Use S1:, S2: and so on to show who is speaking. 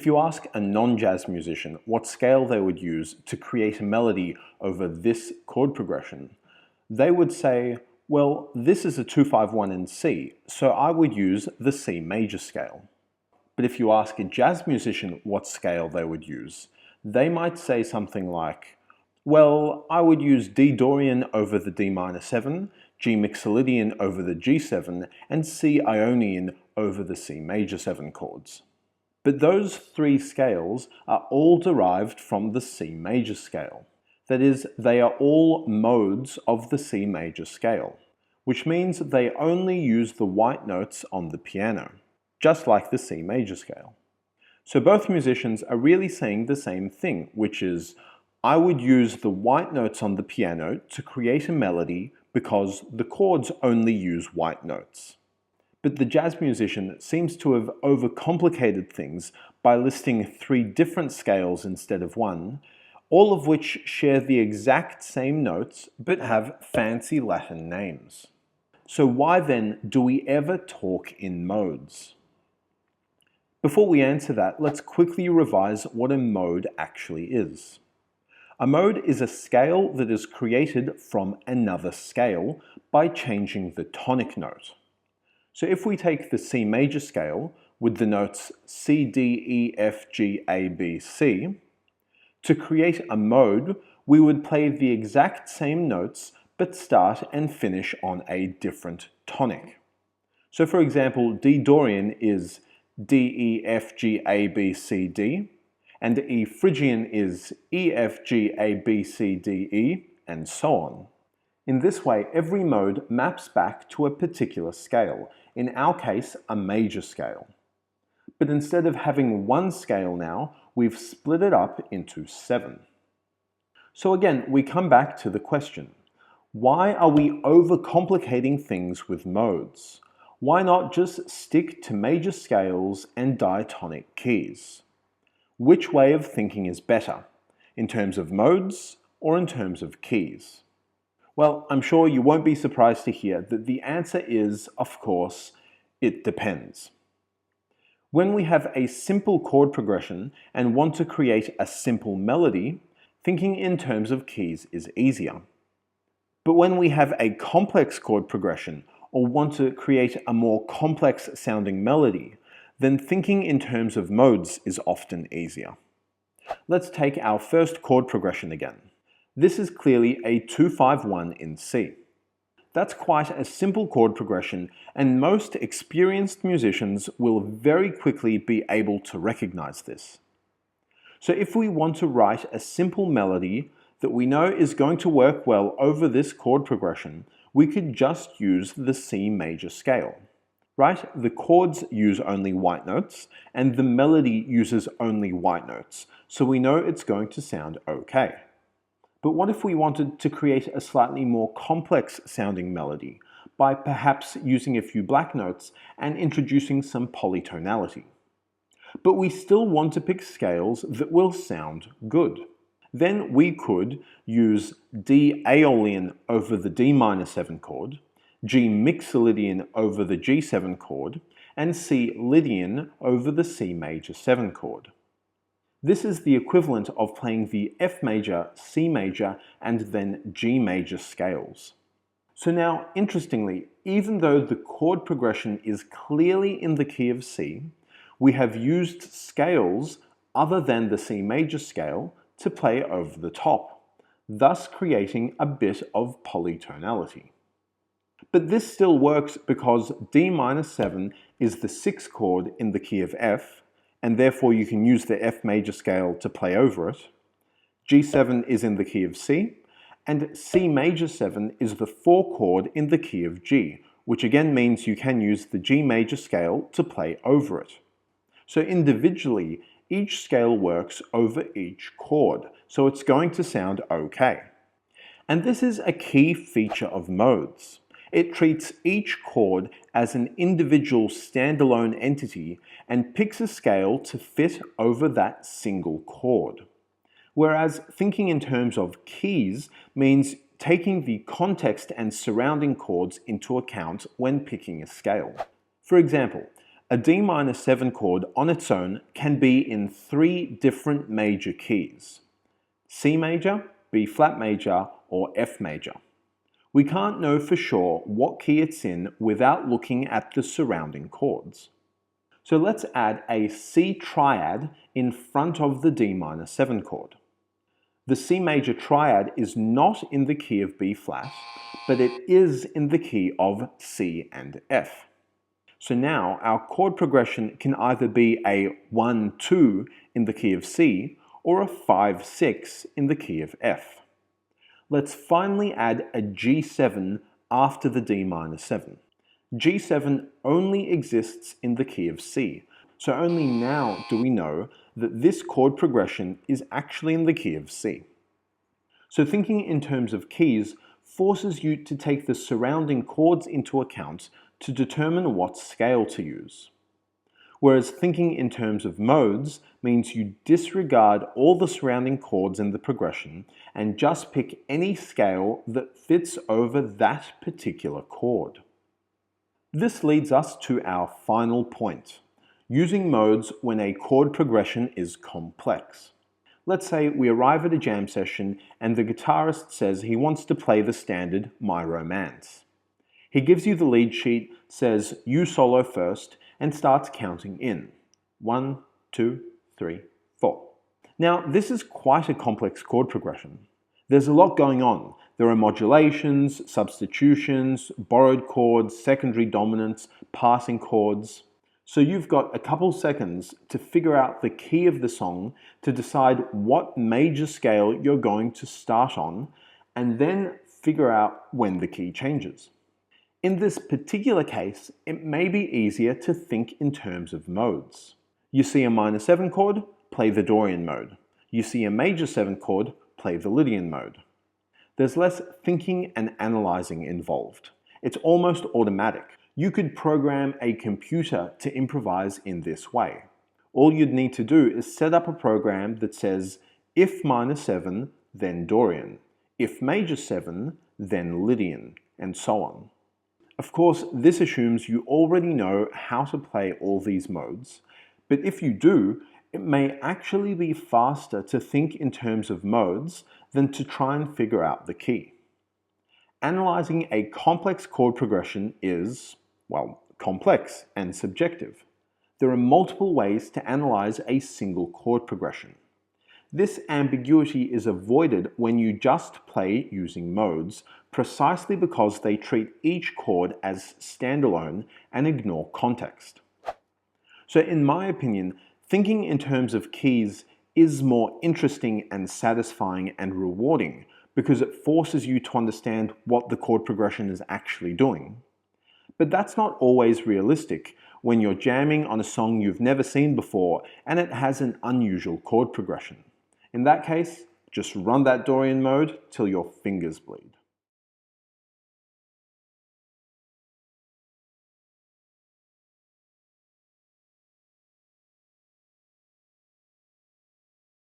S1: If you ask a non-jazz musician what scale they would use to create a melody over this chord progression, they would say, well, this is a 2-5-1 in C, so I would use the C major scale. But if you ask a jazz musician what scale they would use, they might say something like, well, I would use D Dorian over the D minor 7, G Mixolydian over the G7, and C Ionian over the C major 7 chords. But those three scales are all derived from the C major scale. That is, they are all modes of the C major scale, which means they only use the white notes on the piano, just like the C major scale. So both musicians are really saying the same thing, which is, I would use the white notes on the piano to create a melody because the chords only use white notes. But the jazz musician seems to have overcomplicated things by listing 3 different scales instead of 1, all of which share the exact same notes but have fancy Latin names. So why then do we ever talk in modes? Before we answer that, let's quickly revise what a mode actually is. A mode is a scale that is created from another scale by changing the tonic note. So if we take the C major scale with the notes C, D, E, F, G, A, B, C, to create a mode, we would play the exact same notes but start and finish on a different tonic. So for example, D Dorian is D, E, F, G, A, B, C, D, and E Phrygian is E, F, G, A, B, C, D, E, and so on. In this way, every mode maps back to a particular scale, in our case, a major scale. But instead of having one scale now, we've split it up into 7. So again, we come back to the question, why are we overcomplicating things with modes? Why not just stick to major scales and diatonic keys? Which way of thinking is better, in terms of modes or in terms of keys? Well, I'm sure you won't be surprised to hear that the answer is, of course, it depends. When we have a simple chord progression and want to create a simple melody, thinking in terms of keys is easier. But when we have a complex chord progression or want to create a more complex sounding melody, then thinking in terms of modes is often easier. Let's take our first chord progression again. This is clearly a 2-5-1 in C. That's quite a simple chord progression, and most experienced musicians will very quickly be able to recognize this. So if we want to write a simple melody that we know is going to work well over this chord progression, we could just use the C major scale. Right? The chords use only white notes, and the melody uses only white notes, so we know it's going to sound okay. But what if we wanted to create a slightly more complex sounding melody by perhaps using a few black notes and introducing some polytonality? But we still want to pick scales that will sound good. Then we could use D Aeolian over the D minor 7 chord, G Mixolydian over the G7 chord, and C Lydian over the C major 7 chord. This is the equivalent of playing the F major, C major, and then G major scales. So now, interestingly, even though the chord progression is clearly in the key of C, we have used scales other than the C major scale to play over the top, thus creating a bit of polytonality. But this still works because D minor 7 is the 6th chord in the key of F, and therefore you can use the F major scale to play over it. G7 is in the key of C, and C major 7 is the 4th chord in the key of G, which again means you can use the G major scale to play over it. So individually, each scale works over each chord, so it's going to sound okay. And this is a key feature of modes. It treats each chord as an individual standalone entity and picks a scale to fit over that single chord. Whereas thinking in terms of keys means taking the context and surrounding chords into account when picking a scale. For example, A D minor 7 chord on its own can be in 3 different major keys: C major, B flat major, or F major. We can't know for sure what key it's in without looking at the surrounding chords. So let's add a C triad in front of the D minor 7 chord. The C major triad is not in the key of B flat, but it is in the key of C and F. So now our chord progression can either be a 1-2 in the key of C or a 5-6 in the key of F. Let's finally add a G7 after the D minor 7. G7 only exists in the key of C, so only now do we know that this chord progression is actually in the key of C. So thinking in terms of keys forces you to take the surrounding chords into account to determine what scale to use. Whereas thinking in terms of modes means you disregard all the surrounding chords in the progression and just pick any scale that fits over that particular chord. This leads us to our final point: using modes when a chord progression is complex. Let's say we arrive at a jam session and the guitarist says he wants to play the standard My Romance. He gives you the lead sheet, says you solo first, and starts counting in. 1, 2, 3, 4. Now, this is quite a complex chord progression. There's a lot going on. There are modulations, substitutions, borrowed chords, secondary dominants, passing chords. So you've got a couple seconds to figure out the key of the song, to decide what major scale you're going to start on, and then figure out when the key changes. In this particular case, it may be easier to think in terms of modes. You see a minor 7 chord, play the Dorian mode. You see a major 7 chord, play the Lydian mode. There's less thinking and analyzing involved. It's almost automatic. You could program a computer to improvise in this way. All you'd need to do is set up a program that says, if minor 7, then Dorian. If major 7, then Lydian, and so on. Of course, this assumes you already know how to play all these modes, but if you do, it may actually be faster to think in terms of modes than to try and figure out the key. Analyzing a complex chord progression is, well, complex and subjective. There are multiple ways to analyze a single chord progression. This ambiguity is avoided when you just play using modes, precisely because they treat each chord as standalone and ignore context. So in my opinion, thinking in terms of keys is more interesting and satisfying and rewarding because it forces you to understand what the chord progression is actually doing. But that's not always realistic when you're jamming on a song you've never seen before and it has an unusual chord progression. In that case, just run that Dorian mode till your fingers bleed.